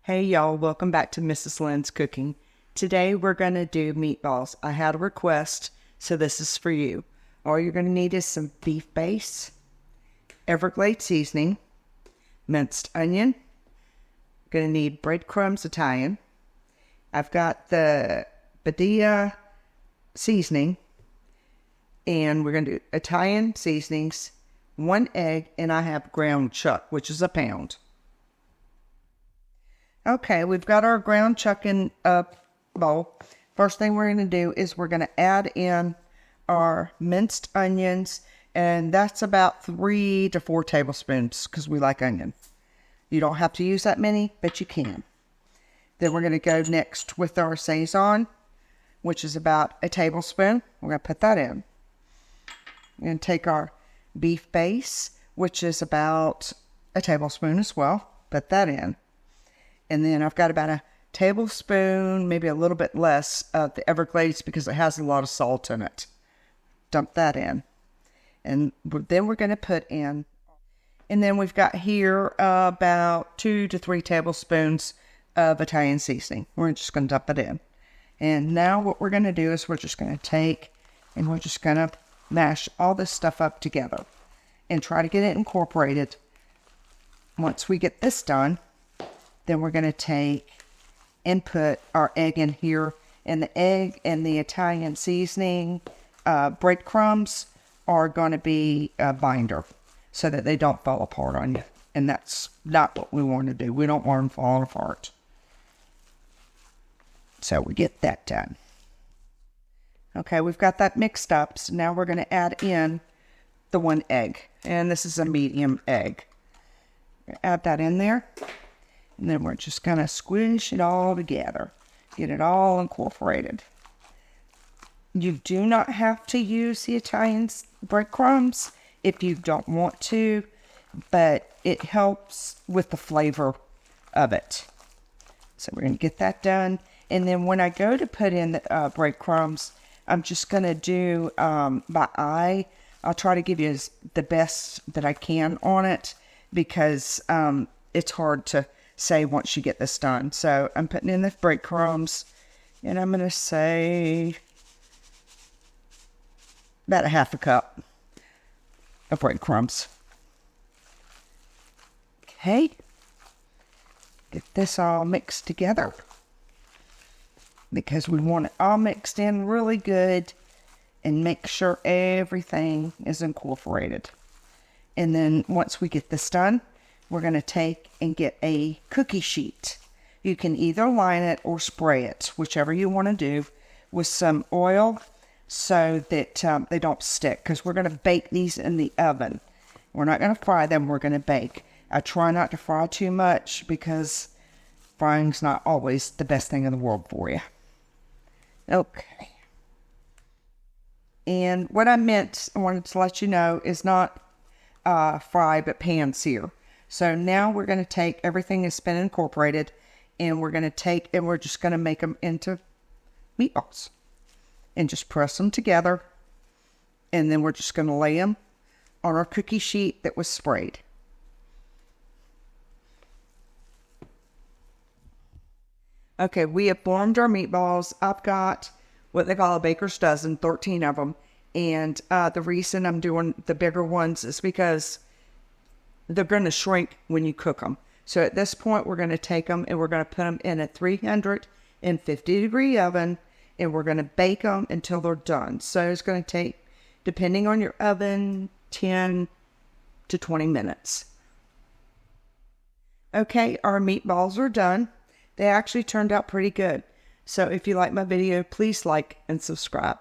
Hey y'all, welcome back to Mrs. Lynn's Cooking. Today we're going to do meatballs. I had a request, so this is for you. All you're going to need is some beef base, Everglade seasoning, minced onion. Going to need breadcrumbs Italian. I've got the Badia seasoning, and we're going to do Italian seasonings, 1 egg, and I have ground chuck, which is a pound. Okay, we've got our ground chuck in a bowl. First thing we're going to do is we're going to add in our minced onions, and that's about 3 to 4 tablespoons because we like onion. You don't have to use that many, but you can. Then we're going to go next with our Saison, which is about a tablespoon. We're going to put that in. We're going to take our beef base, which is about a tablespoon as well. Put that in. And then I've got about a tablespoon, maybe a little bit less, of the Everglades because it has a lot of salt in it. Dump that in. And then we're going to put in, and then we've got here about 2 to 3 tablespoons of Italian seasoning. We're just going to dump it in. And now what we're going to do is we're just going to take and we're just going to mash all this stuff up together and try to get it incorporated. Once we get this done, then we're going to take and put our egg in here. And the egg and the Italian seasoning breadcrumbs are going to be a binder so that they don't fall apart on you. And that's not what we want to do. We don't want them falling apart. So we get that done. Okay, we've got that mixed up. So now we're going to add in the 1 egg. And this is a medium egg. Add that in there. And then we're just going to squish it all together. Get it all incorporated. You do not have to use the Italian breadcrumbs if you don't want to, but it helps with the flavor of it. So we're going to get that done. And then when I go to put in the breadcrumbs, I'm just going to do by eye. I'll try to give you the best that I can on it because it's hard to say once you get this done. So I'm putting in the breadcrumbs, and I'm going to say about a 1/2 cup of breadcrumbs. Okay. Get this all mixed together because we want it all mixed in really good and make sure everything is incorporated. And then once we get this done, we're going to take and get a cookie sheet. You can either line it or spray it, whichever you want to do, with some oil so that they don't stick, because we're going to bake these in the oven. We're not going to fry them, we're going to bake. I try not to fry too much because frying's not always the best thing in the world for you. Okay. And what I wanted to let you know is not fry, but pan-sear. So now we're going to take everything that's been incorporated, and we're going to take and we're just going to make them into meatballs and just press them together. And then we're just going to lay them on our cookie sheet that was sprayed. Okay, we have formed our meatballs. I've got what they call a baker's dozen, 13 of them. And the reason I'm doing the bigger ones is because they're going to shrink when you cook them. So at this point, we're going to take them and we're going to put them in a 350-degree oven, and we're going to bake them until they're done. So it's going to take, depending on your oven, 10 to 20 minutes. Okay, our meatballs are done. They actually turned out pretty good. So if you like my video, please like and subscribe.